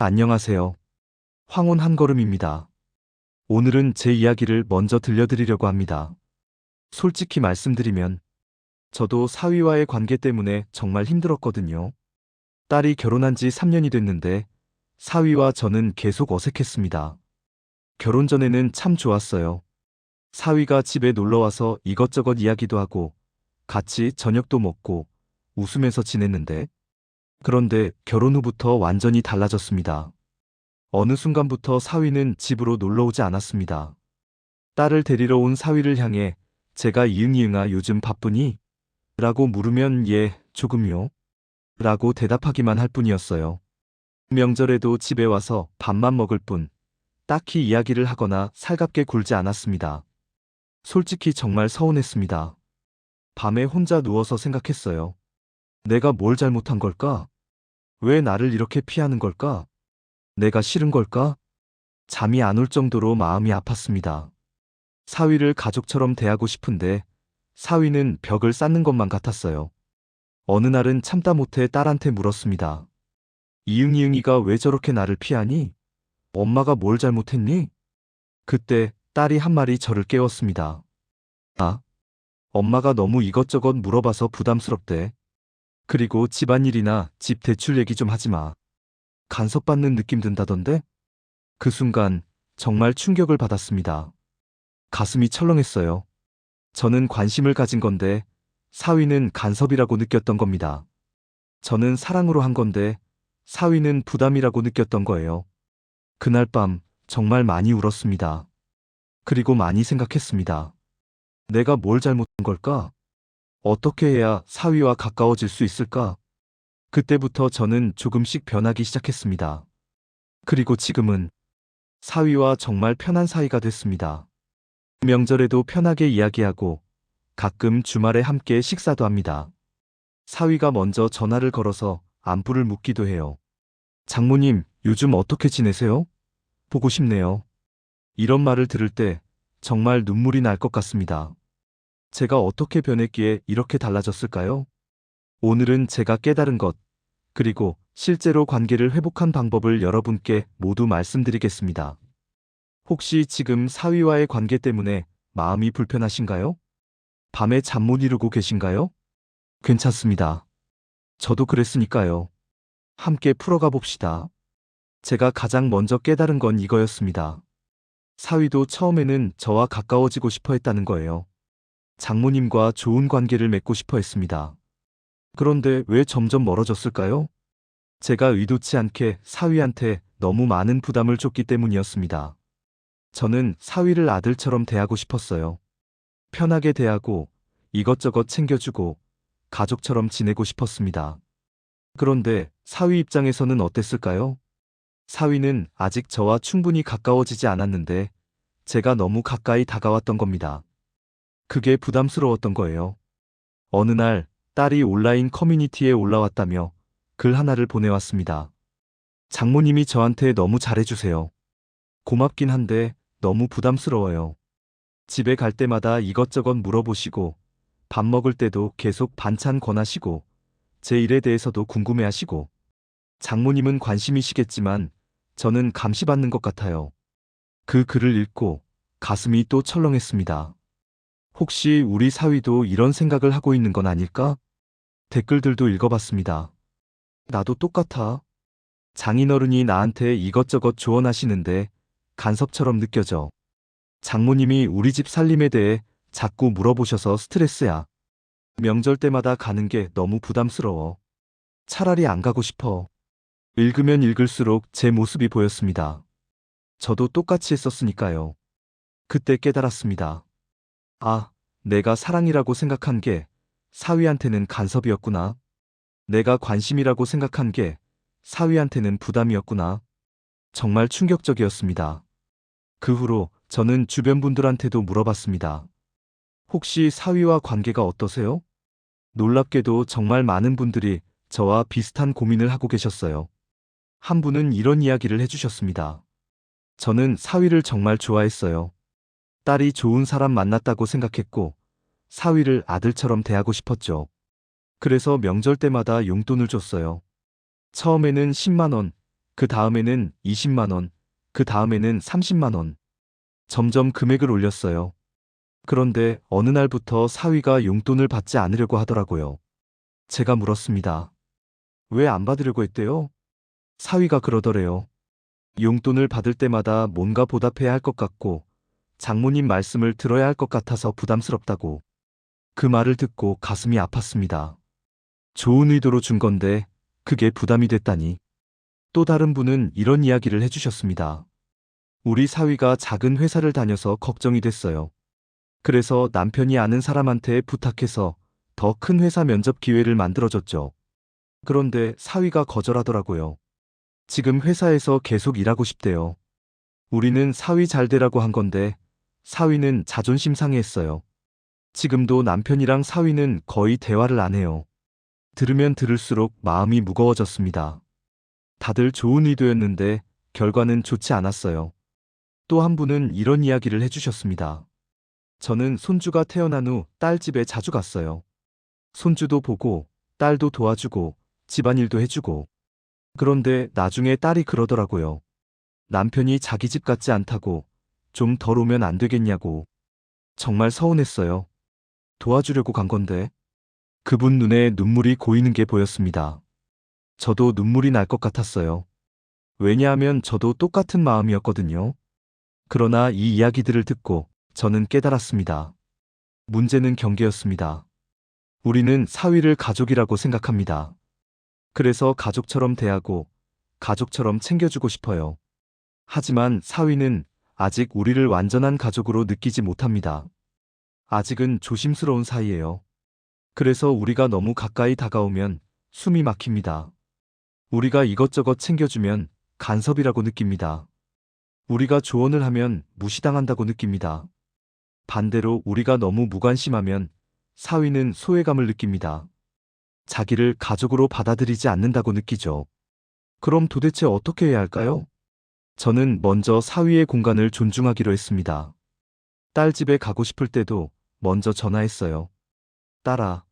안녕하세요. 황혼 한걸음입니다. 오늘은 제 이야기를 먼저 들려드리려고 합니다. 솔직히 말씀드리면 저도 사위와의 관계 때문에 정말 힘들었거든요. 딸이 결혼한 지 3년이 됐는데 사위와 저는 계속 어색했습니다. 결혼 전에는 참 좋았어요. 사위가 집에 놀러와서 이것저것 이야기도 하고 같이 저녁도 먹고 웃으면서 지냈는데 그런데 결혼 후부터 완전히 달라졌습니다. 어느 순간부터 사위는 집으로 놀러 오지 않았습니다. 딸을 데리러 온 사위를 향해 제가 이응이응아 요즘 바쁘니? 라고 물으면 예, 조금요. 라고 대답하기만 할 뿐이었어요. 명절에도 집에 와서 밥만 먹을 뿐, 딱히 이야기를 하거나 살갑게 굴지 않았습니다. 솔직히 정말 서운했습니다. 밤에 혼자 누워서 생각했어요. 내가 뭘 잘못한 걸까? 왜 나를 이렇게 피하는 걸까? 내가 싫은 걸까? 잠이 안 올 정도로 마음이 아팠습니다. 사위를 가족처럼 대하고 싶은데 사위는 벽을 쌓는 것만 같았어요. 어느 날은 참다 못해 딸한테 물었습니다. 이응이응이가 왜 저렇게 나를 피하니? 엄마가 뭘 잘못했니? 그때 딸이 한 말이 저를 깨웠습니다. 아, 엄마가 너무 이것저것 물어봐서 부담스럽대. 그리고 집안일이나 집 대출 얘기 좀 하지 마. 간섭받는 느낌 든다던데? 그 순간 정말 충격을 받았습니다. 가슴이 철렁했어요. 저는 관심을 가진 건데 사위는 간섭이라고 느꼈던 겁니다. 저는 사랑으로 한 건데 사위는 부담이라고 느꼈던 거예요. 그날 밤 정말 많이 울었습니다. 그리고 많이 생각했습니다. 내가 뭘 잘못한 걸까? 어떻게 해야 사위와 가까워질 수 있을까? 그때부터 저는 조금씩 변하기 시작했습니다. 그리고 지금은 사위와 정말 편한 사이가 됐습니다. 명절에도 편하게 이야기하고 가끔 주말에 함께 식사도 합니다. 사위가 먼저 전화를 걸어서 안부를 묻기도 해요. 장모님, 요즘 어떻게 지내세요? 보고 싶네요. 이런 말을 들을 때 정말 눈물이 날 것 같습니다. 제가 어떻게 변했기에 이렇게 달라졌을까요? 오늘은 제가 깨달은 것, 그리고 실제로 관계를 회복한 방법을 여러분께 모두 말씀드리겠습니다. 혹시 지금 사위와의 관계 때문에 마음이 불편하신가요? 밤에 잠 못 이루고 계신가요? 괜찮습니다. 저도 그랬으니까요. 함께 풀어가 봅시다. 제가 가장 먼저 깨달은 건 이거였습니다. 사위도 처음에는 저와 가까워지고 싶어 했다는 거예요. 장모님과 좋은 관계를 맺고 싶어 했습니다. 그런데 왜 점점 멀어졌을까요? 제가 의도치 않게 사위한테 너무 많은 부담을 줬기 때문이었습니다. 저는 사위를 아들처럼 대하고 싶었어요. 편하게 대하고 이것저것 챙겨주고 가족처럼 지내고 싶었습니다. 그런데 사위 입장에서는 어땠을까요? 사위는 아직 저와 충분히 가까워지지 않았는데 제가 너무 가까이 다가왔던 겁니다. 그게 부담스러웠던 거예요. 어느 날 딸이 온라인 커뮤니티에 올라왔다며 글 하나를 보내왔습니다. 장모님이 저한테 너무 잘해주세요. 고맙긴 한데 너무 부담스러워요. 집에 갈 때마다 이것저것 물어보시고 밥 먹을 때도 계속 반찬 권하시고 제 일에 대해서도 궁금해하시고 장모님은 관심이시겠지만 저는 감시받는 것 같아요. 그 글을 읽고 가슴이 또 철렁했습니다. 혹시 우리 사위도 이런 생각을 하고 있는 건 아닐까? 댓글들도 읽어봤습니다. 나도 똑같아. 장인어른이 나한테 이것저것 조언하시는데 간섭처럼 느껴져. 장모님이 우리 집 살림에 대해 자꾸 물어보셔서 스트레스야. 명절 때마다 가는 게 너무 부담스러워. 차라리 안 가고 싶어. 읽으면 읽을수록 제 모습이 보였습니다. 저도 똑같이 했었으니까요. 그때 깨달았습니다. 아, 내가 사랑이라고 생각한 게 사위한테는 간섭이었구나. 내가 관심이라고 생각한 게 사위한테는 부담이었구나. 정말 충격적이었습니다. 그 후로 저는 주변 분들한테도 물어봤습니다. 혹시 사위와 관계가 어떠세요? 놀랍게도 정말 많은 분들이 저와 비슷한 고민을 하고 계셨어요. 한 분은 이런 이야기를 해주셨습니다. 저는 사위를 정말 좋아했어요. 딸이 좋은 사람 만났다고 생각했고 사위를 아들처럼 대하고 싶었죠. 그래서 명절 때마다 용돈을 줬어요. 처음에는 10만 원, 그 다음에는 20만 원, 그 다음에는 30만 원. 점점 금액을 올렸어요. 그런데 어느 날부터 사위가 용돈을 받지 않으려고 하더라고요. 제가 물었습니다. 왜 안 받으려고 했대요? 사위가 그러더래요. 용돈을 받을 때마다 뭔가 보답해야 할 것 같고 장모님 말씀을 들어야 할 것 같아서 부담스럽다고. 그 말을 듣고 가슴이 아팠습니다. 좋은 의도로 준 건데 그게 부담이 됐다니. 또 다른 분은 이런 이야기를 해주셨습니다. 우리 사위가 작은 회사를 다녀서 걱정이 됐어요. 그래서 남편이 아는 사람한테 부탁해서 더 큰 회사 면접 기회를 만들어줬죠. 그런데 사위가 거절하더라고요. 지금 회사에서 계속 일하고 싶대요. 우리는 사위 잘 되라고 한 건데 사위는 자존심 상해했어요. 지금도 남편이랑 사위는 거의 대화를 안 해요. 들으면 들을수록 마음이 무거워졌습니다. 다들 좋은 의도였는데 결과는 좋지 않았어요. 또 한 분은 이런 이야기를 해주셨습니다. 저는 손주가 태어난 후 딸 집에 자주 갔어요. 손주도 보고 딸도 도와주고 집안일도 해주고. 그런데 나중에 딸이 그러더라고요. 남편이 자기 집 같지 않다고 좀 덜 오면 안 되겠냐고. 정말 서운했어요. 도와주려고 간 건데. 그분 눈에 눈물이 고이는 게 보였습니다. 저도 눈물이 날 것 같았어요. 왜냐하면 저도 똑같은 마음이었거든요. 그러나 이 이야기들을 듣고 저는 깨달았습니다. 문제는 경계였습니다. 우리는 사위를 가족이라고 생각합니다. 그래서 가족처럼 대하고 가족처럼 챙겨주고 싶어요. 하지만 사위는 아직 우리를 완전한 가족으로 느끼지 못합니다. 아직은 조심스러운 사이예요. 그래서 우리가 너무 가까이 다가오면 숨이 막힙니다. 우리가 이것저것 챙겨주면 간섭이라고 느낍니다. 우리가 조언을 하면 무시당한다고 느낍니다. 반대로 우리가 너무 무관심하면 사위는 소외감을 느낍니다. 자기를 가족으로 받아들이지 않는다고 느끼죠. 그럼 도대체 어떻게 해야 할까요? 저는 먼저 사위의 공간을 존중하기로 했습니다. 딸 집에 가고 싶을 때도 먼저 전화했어요. 딸아,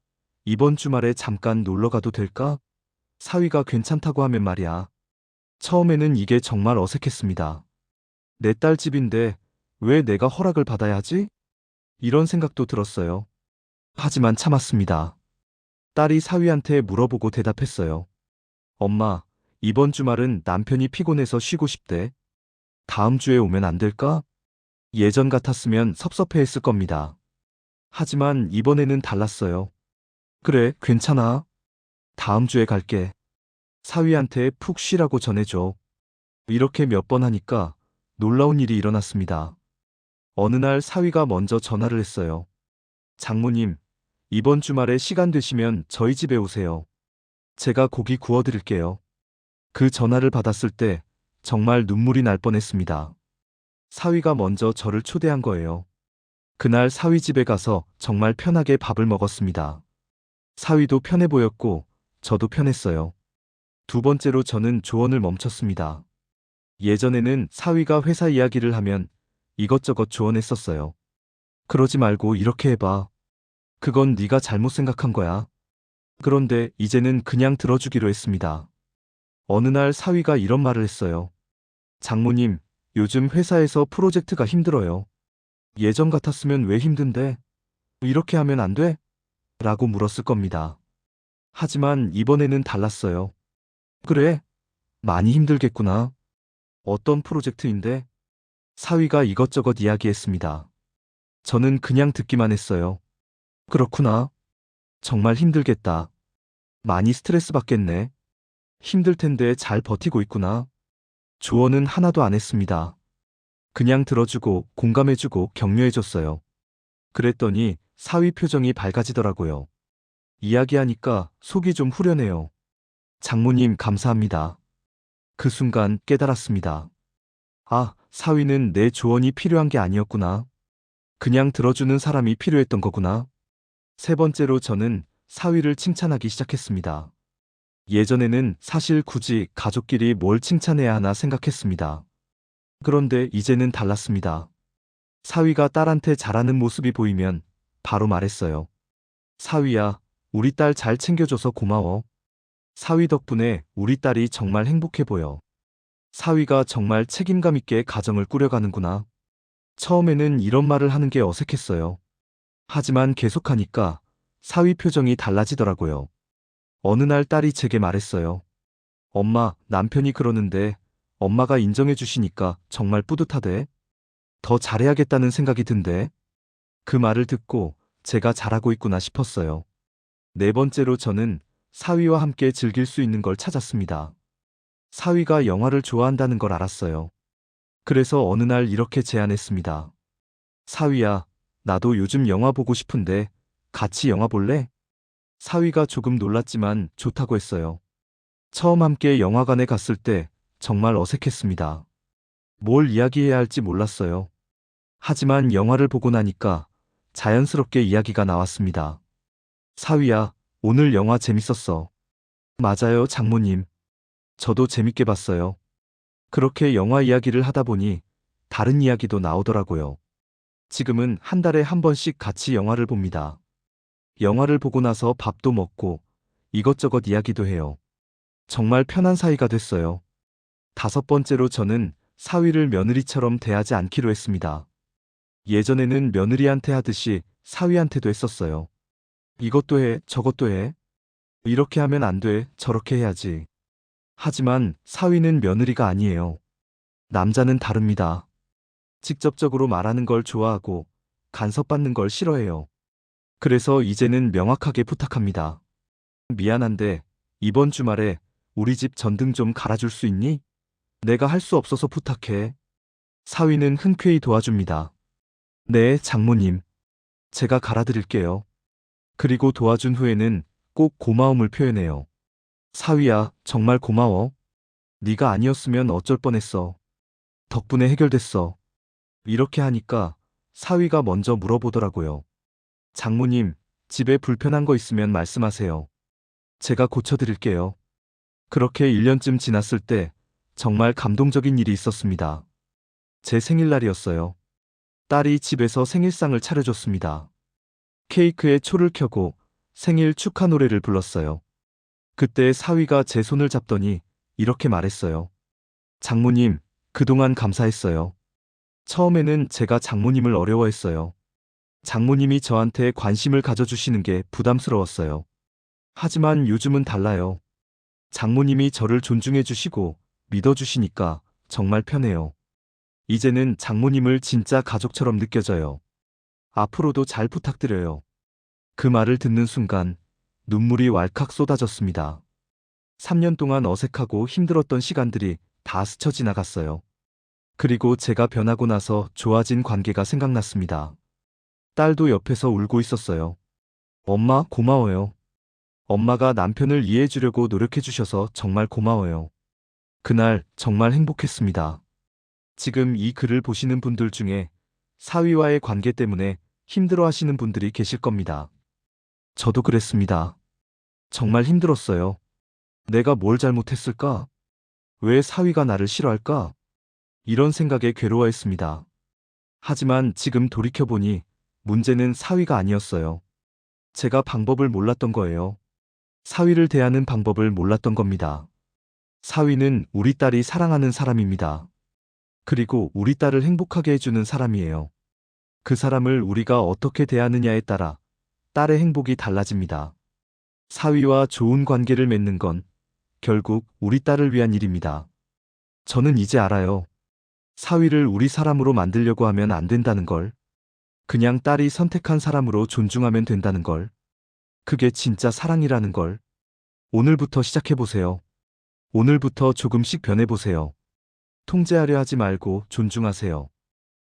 이번 주말에 잠깐 놀러 가도 될까? 사위가 괜찮다고 하면 말이야. 처음에는 이게 정말 어색했습니다. 내 딸 집인데 왜 내가 허락을 받아야 하지? 이런 생각도 들었어요. 하지만 참았습니다. 딸이 사위한테 물어보고 대답했어요. 엄마, 이번 주말은 남편이 피곤해서 쉬고 싶대. 다음 주에 오면 안 될까? 예전 같았으면 섭섭해했을 겁니다. 하지만 이번에는 달랐어요. 그래, 괜찮아. 다음 주에 갈게. 사위한테 푹 쉬라고 전해줘. 이렇게 몇 번 하니까 놀라운 일이 일어났습니다. 어느 날 사위가 먼저 전화를 했어요. 장모님, 이번 주말에 시간 되시면 저희 집에 오세요. 제가 고기 구워드릴게요. 그 전화를 받았을 때 정말 눈물이 날 뻔했습니다. 사위가 먼저 저를 초대한 거예요. 그날 사위 집에 가서 정말 편하게 밥을 먹었습니다. 사위도 편해 보였고 저도 편했어요. 두 번째로 저는 조언을 멈췄습니다. 예전에는 사위가 회사 이야기를 하면 이것저것 조언했었어요. 그러지 말고 이렇게 해봐. 그건 네가 잘못 생각한 거야. 그런데 이제는 그냥 들어주기로 했습니다. 어느 날 사위가 이런 말을 했어요. 장모님, 요즘 회사에서 프로젝트가 힘들어요. 예전 같았으면 왜 힘든데? 이렇게 하면 안 돼? 라고 물었을 겁니다. 하지만 이번에는 달랐어요. 그래, 많이 힘들겠구나. 어떤 프로젝트인데? 사위가 이것저것 이야기했습니다. 저는 그냥 듣기만 했어요. 그렇구나. 정말 힘들겠다. 많이 스트레스 받겠네. 힘들 텐데 잘 버티고 있구나. 조언은 하나도 안 했습니다. 그냥 들어주고 공감해주고 격려해줬어요. 그랬더니 사위 표정이 밝아지더라고요. 이야기하니까 속이 좀 후련해요. 장모님 감사합니다. 그 순간 깨달았습니다. 아, 사위는 내 조언이 필요한 게 아니었구나. 그냥 들어주는 사람이 필요했던 거구나. 세 번째로 저는 사위를 칭찬하기 시작했습니다. 예전에는 사실 굳이 가족끼리 뭘 칭찬해야 하나 생각했습니다. 그런데 이제는 달랐습니다. 사위가 딸한테 잘하는 모습이 보이면 바로 말했어요. 사위야, 우리 딸 잘 챙겨줘서 고마워. 사위 덕분에 우리 딸이 정말 행복해 보여. 사위가 정말 책임감 있게 가정을 꾸려가는구나. 처음에는 이런 말을 하는 게 어색했어요. 하지만 계속하니까 사위 표정이 달라지더라고요. 어느 날 딸이 제게 말했어요. 엄마, 남편이 그러는데 엄마가 인정해 주시니까 정말 뿌듯하대. 더 잘해야겠다는 생각이 든대. 그 말을 듣고 제가 잘하고 있구나 싶었어요. 네 번째로 저는 사위와 함께 즐길 수 있는 걸 찾았습니다. 사위가 영화를 좋아한다는 걸 알았어요. 그래서 어느 날 이렇게 제안했습니다. 사위야, 나도 요즘 영화 보고 싶은데 같이 영화 볼래? 사위가 조금 놀랐지만 좋다고 했어요. 처음 함께 영화관에 갔을 때 정말 어색했습니다. 뭘 이야기해야 할지 몰랐어요. 하지만 영화를 보고 나니까 자연스럽게 이야기가 나왔습니다. 사위야, 오늘 영화 재밌었어. 맞아요, 장모님. 저도 재밌게 봤어요. 그렇게 영화 이야기를 하다 보니 다른 이야기도 나오더라고요. 지금은 한 달에 한 번씩 같이 영화를 봅니다. 영화를 보고 나서 밥도 먹고 이것저것 이야기도 해요. 정말 편한 사이가 됐어요. 다섯 번째로 저는 사위를 며느리처럼 대하지 않기로 했습니다. 예전에는 며느리한테 하듯이 사위한테도 했었어요. 이것도 해, 저것도 해. 이렇게 하면 안 돼, 저렇게 해야지. 하지만 사위는 며느리가 아니에요. 남자는 다릅니다. 직접적으로 말하는 걸 좋아하고 간섭받는 걸 싫어해요. 그래서 이제는 명확하게 부탁합니다. 미안한데 이번 주말에 우리 집 전등 좀 갈아줄 수 있니? 내가 할 수 없어서 부탁해. 사위는 흔쾌히 도와줍니다. 네, 장모님. 제가 갈아드릴게요. 그리고 도와준 후에는 꼭 고마움을 표현해요. 사위야, 정말 고마워. 네가 아니었으면 어쩔 뻔했어. 덕분에 해결됐어. 이렇게 하니까 사위가 먼저 물어보더라고요. 장모님, 집에 불편한 거 있으면 말씀하세요. 제가 고쳐드릴게요. 그렇게 1년쯤 지났을 때 정말 감동적인 일이 있었습니다. 제 생일날이었어요. 딸이 집에서 생일상을 차려줬습니다. 케이크에 초를 켜고 생일 축하 노래를 불렀어요. 그때 사위가 제 손을 잡더니 이렇게 말했어요. 장모님, 그동안 감사했어요. 처음에는 제가 장모님을 어려워했어요. 장모님이 저한테 관심을 가져주시는 게 부담스러웠어요. 하지만 요즘은 달라요. 장모님이 저를 존중해 주시고 믿어주시니까 정말 편해요. 이제는 장모님을 진짜 가족처럼 느껴져요. 앞으로도 잘 부탁드려요. 그 말을 듣는 순간 눈물이 왈칵 쏟아졌습니다. 3년 동안 어색하고 힘들었던 시간들이 다 스쳐 지나갔어요. 그리고 제가 변하고 나서 좋아진 관계가 생각났습니다. 딸도 옆에서 울고 있었어요. 엄마, 고마워요. 엄마가 남편을 이해해 주려고 노력해 주셔서 정말 고마워요. 그날 정말 행복했습니다. 지금 이 글을 보시는 분들 중에 사위와의 관계 때문에 힘들어 하시는 분들이 계실 겁니다. 저도 그랬습니다. 정말 힘들었어요. 내가 뭘 잘못했을까? 왜 사위가 나를 싫어할까? 이런 생각에 괴로워했습니다. 하지만 지금 돌이켜보니 문제는 사위가 아니었어요. 제가 방법을 몰랐던 거예요. 사위를 대하는 방법을 몰랐던 겁니다. 사위는 우리 딸이 사랑하는 사람입니다. 그리고 우리 딸을 행복하게 해주는 사람이에요. 그 사람을 우리가 어떻게 대하느냐에 따라 딸의 행복이 달라집니다. 사위와 좋은 관계를 맺는 건 결국 우리 딸을 위한 일입니다. 저는 이제 알아요. 사위를 우리 사람으로 만들려고 하면 안 된다는 걸. 그냥 딸이 선택한 사람으로 존중하면 된다는 걸. 그게 진짜 사랑이라는 걸. 오늘부터 시작해보세요. 오늘부터 조금씩 변해보세요. 통제하려 하지 말고 존중하세요.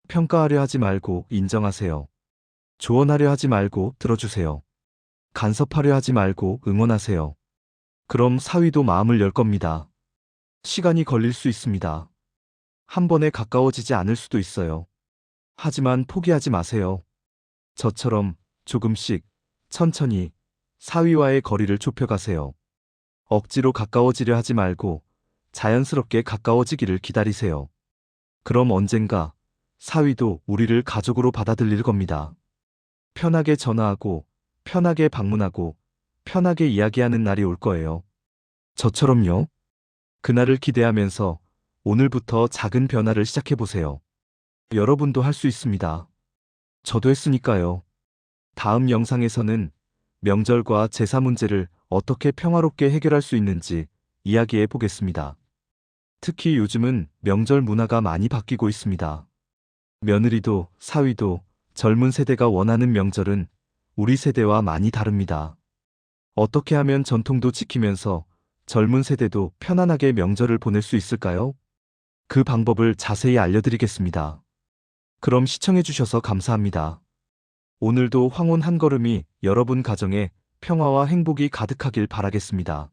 평가하려 하지 말고 인정하세요. 조언하려 하지 말고 들어주세요. 간섭하려 하지 말고 응원하세요. 그럼 사위도 마음을 열 겁니다. 시간이 걸릴 수 있습니다. 한 번에 가까워지지 않을 수도 있어요. 하지만 포기하지 마세요. 저처럼 조금씩 천천히 사위와의 거리를 좁혀가세요. 억지로 가까워지려 하지 말고 자연스럽게 가까워지기를 기다리세요. 그럼 언젠가 사위도 우리를 가족으로 받아들일 겁니다. 편하게 전화하고, 편하게 방문하고, 편하게 이야기하는 날이 올 거예요. 저처럼요. 그날을 기대하면서 오늘부터 작은 변화를 시작해보세요. 여러분도 할 수 있습니다. 저도 했으니까요. 다음 영상에서는 명절과 제사 문제를 어떻게 평화롭게 해결할 수 있는지 이야기해 보겠습니다. 특히 요즘은 명절 문화가 많이 바뀌고 있습니다. 며느리도 사위도 젊은 세대가 원하는 명절은 우리 세대와 많이 다릅니다. 어떻게 하면 전통도 지키면서 젊은 세대도 편안하게 명절을 보낼 수 있을까요? 그 방법을 자세히 알려드리겠습니다. 그럼 시청해주셔서 감사합니다. 오늘도 황혼 한 걸음이 여러분 가정에 평화와 행복이 가득하길 바라겠습니다.